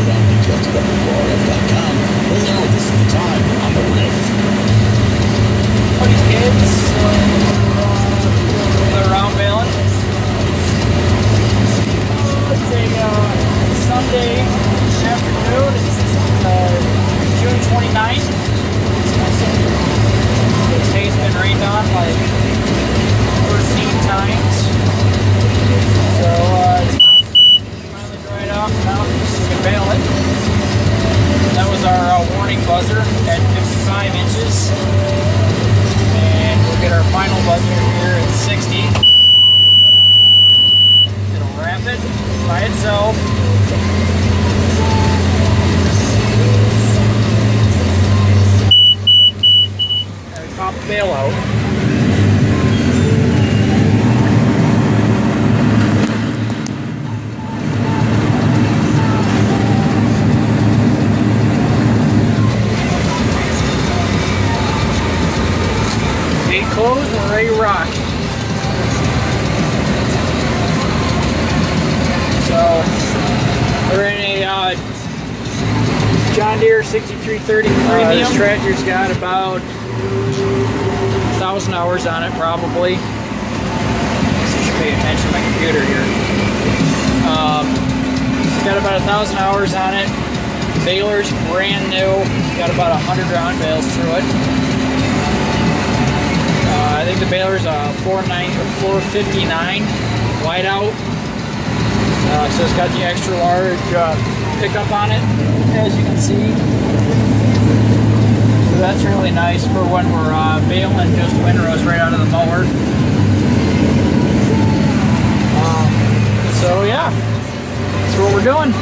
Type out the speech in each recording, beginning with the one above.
on B24RF.com. Well, now this is the time on the lift. Howdy kids, they're around Baling. It's a Sunday afternoon. It's June 29th. The day's been rained on like 13 times. So it's finally dried off now. We can bale it. That was our warning buzzer at 55 inches. And we'll get our final buzzer here at 60. It'll wrap it by itself. Pop the bale out. Gate closed, we're ready to rock. So we're in a John Deere 6330 Premium. This tractor's got about 1,000 hours on it, probably. So you should pay attention to my computer here. It's got about 1,000 hours on it. Baler's brand new. Got about 100 round bales through it. I think the Baler's a 459 whiteout. So it's got the extra large pickup on it, as you can see. So that's really nice for when we're baling just windrows right out of the mower. So yeah, that's what we're doing.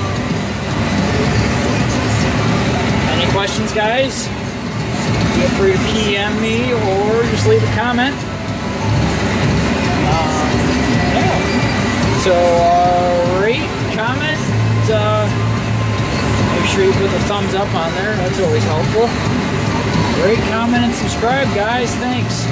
Any questions, guys? Feel free to PM me or just leave a comment. Yeah. So rate, comment, make sure you put the thumbs up on there. That's always helpful. Rate, comment, and subscribe, guys. Thanks.